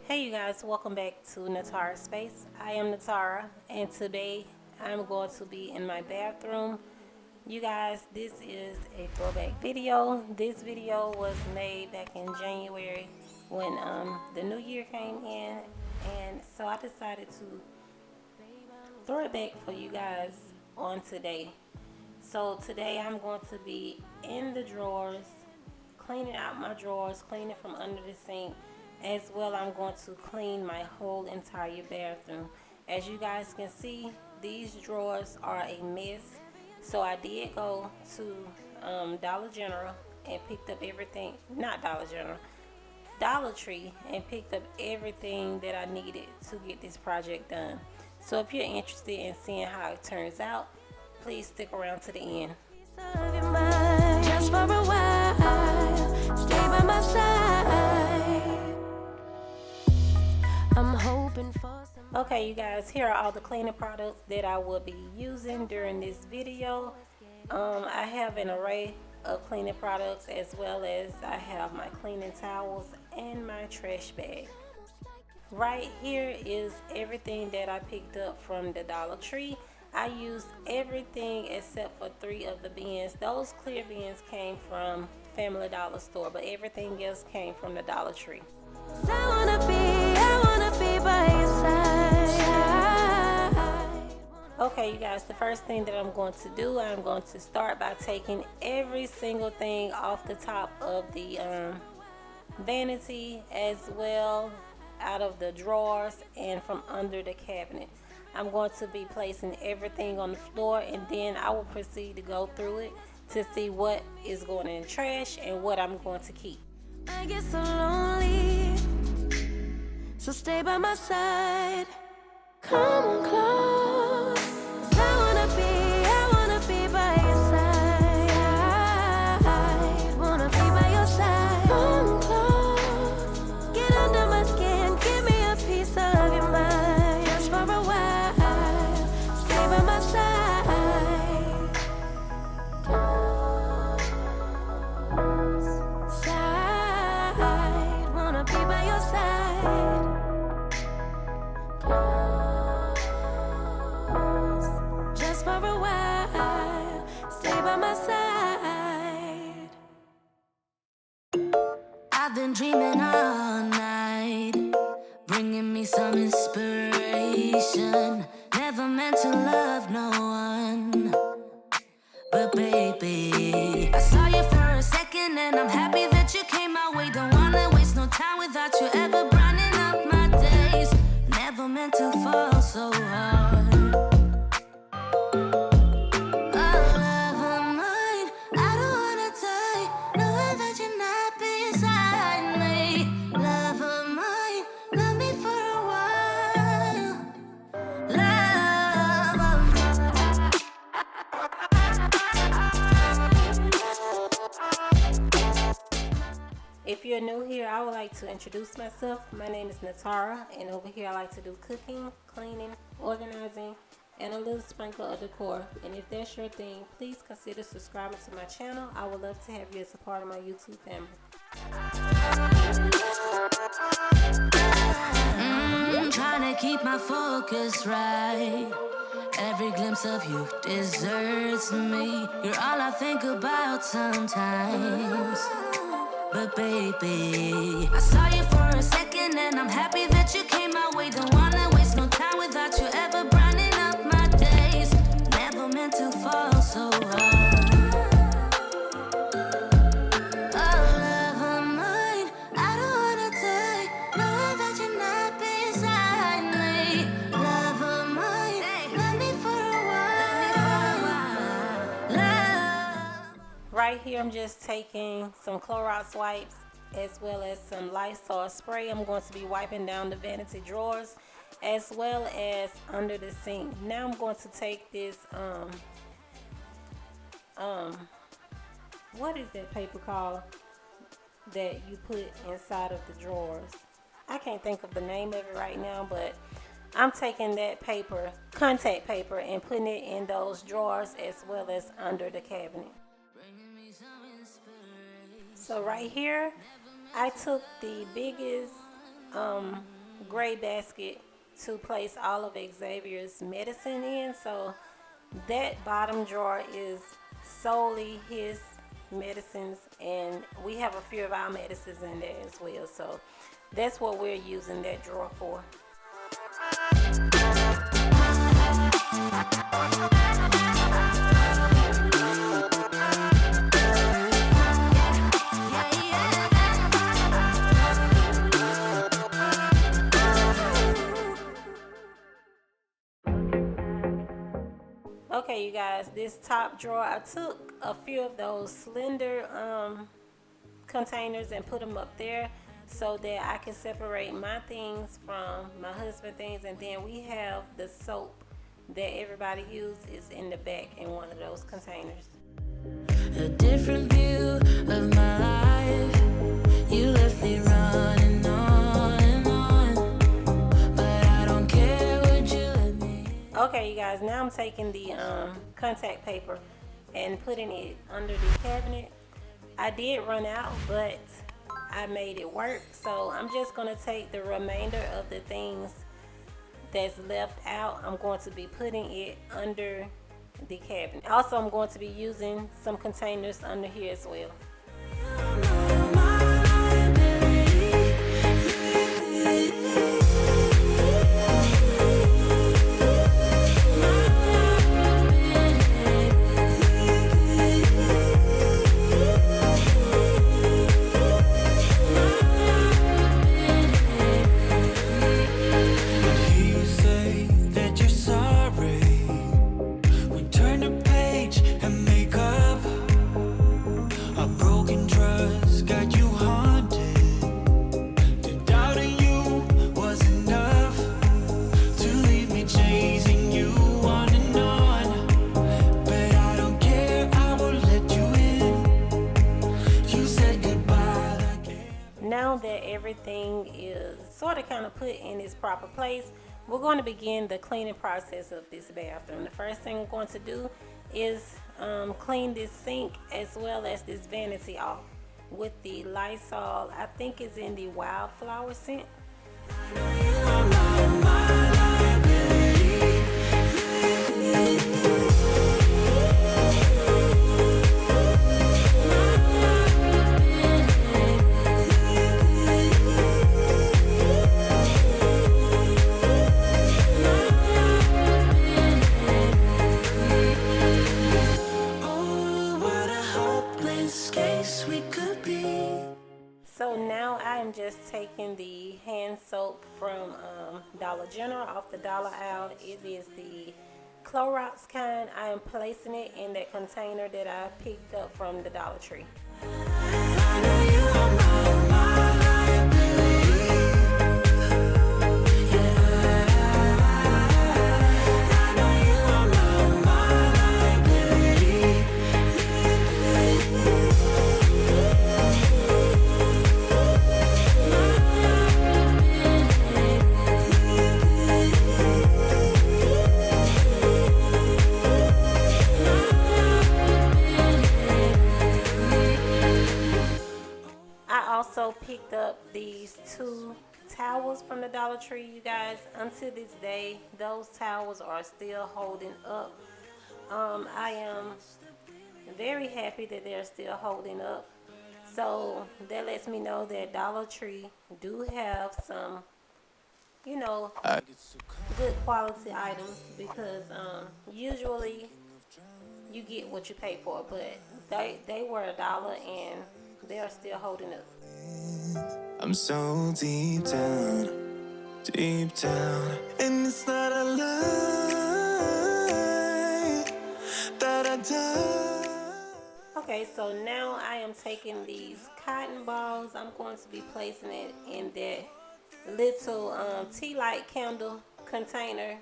Hey you guys, welcome back to Natara Space. I am Natara and today I'm going to be in my bathroom. You guys, this is a throwback video. This video was made back in January when the new year came in, and so I decided to throw it back for you guys on today. So today I'm going to be in the drawers, cleaning out my drawers, cleaning from under the sink. As well, I'm going to clean my whole entire bathroom. As you guys can see, these drawers are a mess. So I did go to Dollar General and picked up everything, not Dollar General, Dollar Tree, and picked up everything that I needed to get this project done. So if you're interested in seeing how it turns out, please stick around to the end. Just for a while, stay by my side. I'm hoping for some. Okay, you guys, here are all the cleaning products that I will be using during this video. I have an array of cleaning products, as well as I have my cleaning towels and my trash bag. Right here is everything that I picked up from the Dollar Tree. I used everything except for 3 of the bins. Those clear bins came from Family Dollar store, but everything else came from the Dollar Tree. I wanna be by your side. Okay, you guys, the first thing that I'm going to do, I'm going to start by taking every single thing off the top of the vanity, as well out of the drawers and from under the cabinet. I'm going to be placing everything on the floor, and then I will proceed to go through it to see what is going in the trash and what I'm going to keep. I get so lonely, so stay by my side. Come on close, 'cause I wanna be by your side. Wanna be by your side. Come close, get under my skin, give me a piece of your mind. Just for a while, stay by my side. Side, wanna be by your side. Just for a while, stay by my side. I've been dreaming all night, bringing me some inspiration. Never meant to love no one, but baby, I saw you for a second and I'm happy that you came my way. Don't wanna waste no time without you ever brightening up my days. Never meant to fall so hard. If you're new here, I would like to introduce myself. My name is Natara, and over here I like to do cooking, cleaning, organizing, and a little sprinkle of decor. And if that's your thing, please consider subscribing to my channel. I would love to have you as a part of my YouTube family. Trying to keep my focus right. Every glimpse of you deserts me. You're all I think about sometimes. But baby, I saw you for a second and I'm happy that you came my way. Don't wanna waste no time without you ever brightening up my days. Never meant to fall so hard. Oh, love of mine, I don't wanna die, knowing that you're not beside me. Love of mine, love me for a while. Love. Right here, I'm just taking some Clorox wipes as well as some Lysol spray. I'm going to be wiping down the vanity drawers as well as under the sink. Now I'm going to take this what is that paper called that you put inside of the drawers? I can't think of the name of it right now, but I'm taking that paper, contact paper, and putting it in those drawers as well as under the cabinet. So right here, I took the biggest gray basket to place all of Xavier's medicine in. So that bottom drawer is solely his medicines, and we have a few of our medicines in there as well. So that's what we're using that drawer for. Okay, you guys, this top drawer, I took a few of those slender containers and put them up there so that I can separate my things from my husband's things. And then we have the soap that everybody uses in the back in one of those containers. A different view of my life. You left me running on and on, but I don't care, would you let me? Okay, you guys, now I'm taking the contact paper and putting it under the cabinet. I did run out, but I made it work. So I'm just going to take the remainder of the things that's left out. I'm going to be putting it under the cabinet. Also, I'm going to be using some containers under here as well. Now that everything is sort of kind of put in its proper place, we're going to begin the cleaning process of this bathroom. The first thing we're going to do is clean this sink as well as this vanity off with the Lysol. I think it's in the wildflower scent. So now I am just taking the hand soap from Dollar General off the dollar aisle. It is the Clorox kind. I am placing it in that container that I picked up from the Dollar Tree. Picked up these 2 towels from the Dollar Tree, you guys. Until this day, those towels are still holding up. I am very happy that they're still holding up. So that lets me know that Dollar Tree do have some, you know, good quality items, because usually you get what you pay for, but they were $1 and they are still holding up. I'm so deep down, and it's not a lie that I die. Okay, so now I am taking these cotton balls. I'm going to be placing it in that little tea light candle container,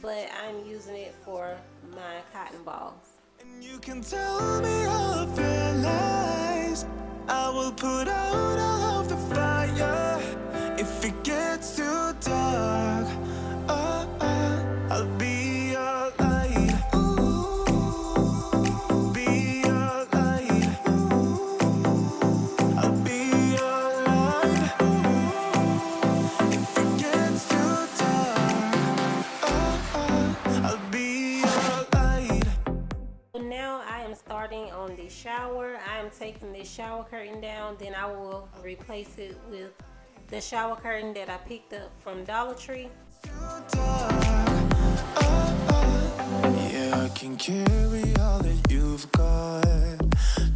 but I'm using it for my cotton balls. And you can tell me all of your lies. I will put out all of the fire if it gets too dark. I'll be your light. Be your light. I'll be your light. If it I am taking this shower curtain down. Then I will replace it with the shower curtain that I picked up from Dollar Tree. Yeah, I can carry all that you've got.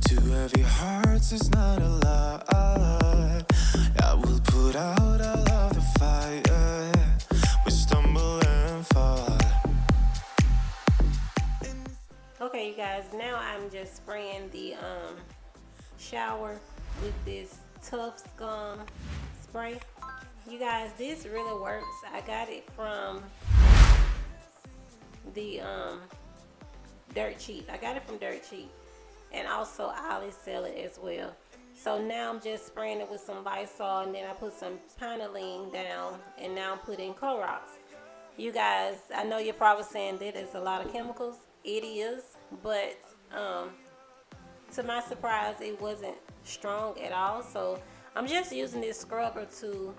Two heavy hearts is not a lot. I will put out all of the fire. We stumble and fall. Okay, you guys, now I'm just spraying the shower with this Tough Scum spray. You guys, this really works. I got it from the Dirt Cheap. I got it from Dirt Cheap, and also Ollie sell it as well. So now I'm just spraying it with some Lysol, and then I put some Pineline down, and now I'm putting Clorox. You guys, I know you're probably saying that is a lot of chemicals. It is, but to my surprise, it wasn't strong at all. So I'm just using this scrubber to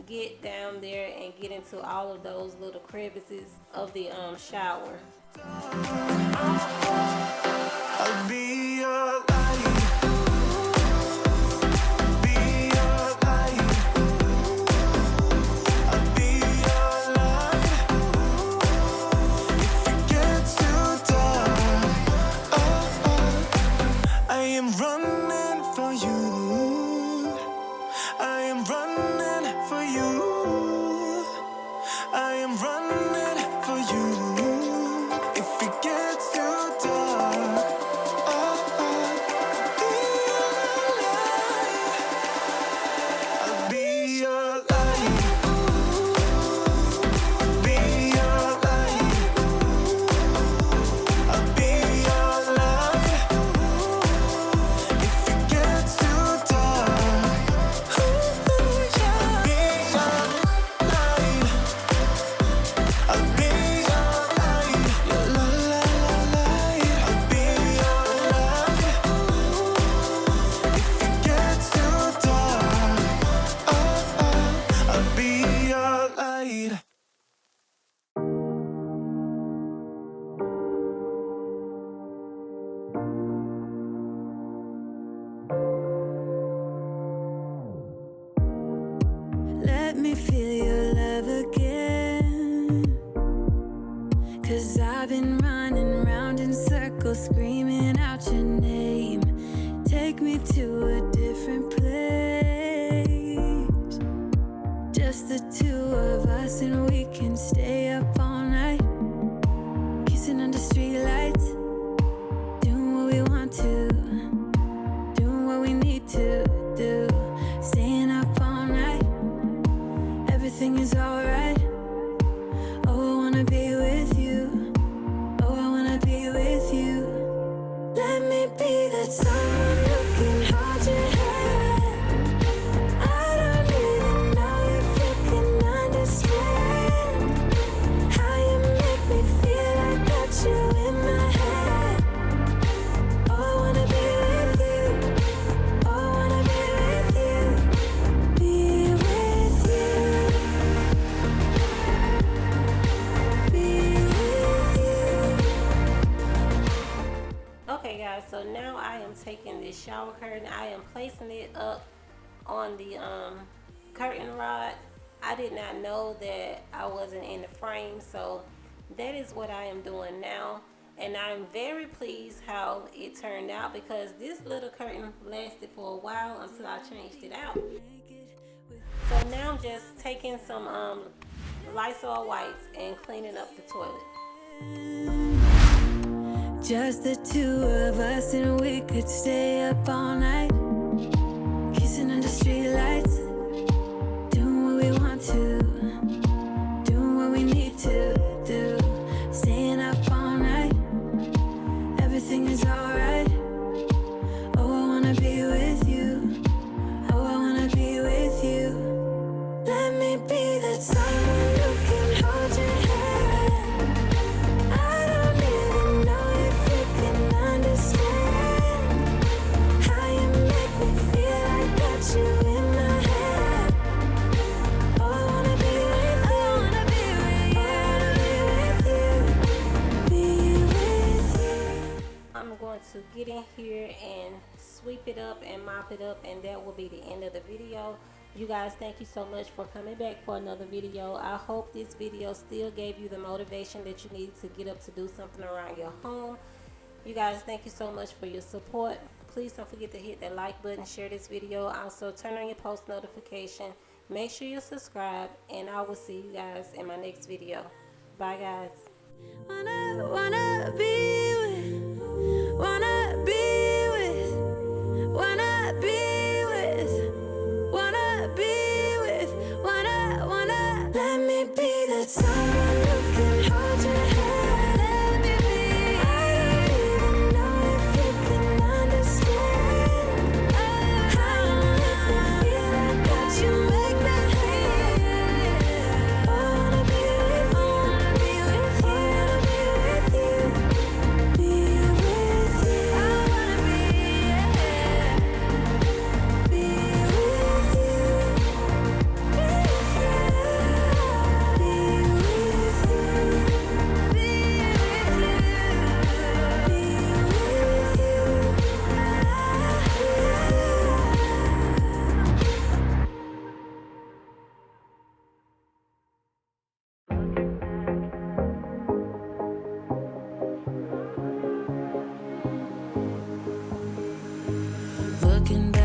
get down there and get into all of those little crevices of the shower. I'll be your light. Be your light. I'll be your light. If it gets too dark, I am running for you. I am running for you. I am running for you. If it gets too dark, I'll be your light. Be your light. I'll be your light. If it gets too dark, I'll be your light. I'll be your light. Your light. I'll be your light. If it gets too dark, I'll be your light. Let me feel your love again. 'Cause I've been running round in circles, screaming out your name. Take me to a different place. Just the two of us, and we can stay up all night, kissing under streetlights, doing what we want to, doing what we need to do, staying up all night. Everything is alright. Oh, I wanna be with you. Oh, I wanna be with you. Let me be that someone who can hold your hand. I don't even know if you can understand how you make me feel. I got you in my head. Oh, I wanna be with you. Oh, I wanna be with you. Be with you. Be with you. Okay, guys, so now I am taking this shower curtain. I am placing it up on the curtain rod. I did not know that I wasn't in the frame, so that is what I am doing now. And I'm very pleased how it turned out, because this little curtain lasted for a while until I changed it out. So now I'm just taking some Lysol wipes and cleaning up the toilet. Just the two of us, and we could stay up all night, kissing under streetlights, doing what we want to, doing what we need to do, staying up all night. Everything is alright. Oh, I wanna be with you. Oh, I wanna be with you. Let me be that someone who can hold your hand. I don't even know if you can understand how you sweep it up and mop it up, and that will be the end of the video. You guys, thank you so much for coming back for another video. I hope this video still gave you the motivation that you needed to get up to do something around your home. You guys, thank you so much for your support. Please don't forget to hit that like button, share this video. Also, turn on your post notification. Make sure you subscribe, and I will see you guys in my next video. Bye, guys. Wanna be with, wanna be with, wanna be with, wanna be with, wanna let me be the someone who can hold your hand. Let me be. I don't even know if you can understand how you make me feel, like how you make me feel. I wanna be with you, wanna be with you, wanna be with you, be with you. I wanna be with you, be with you, looking back.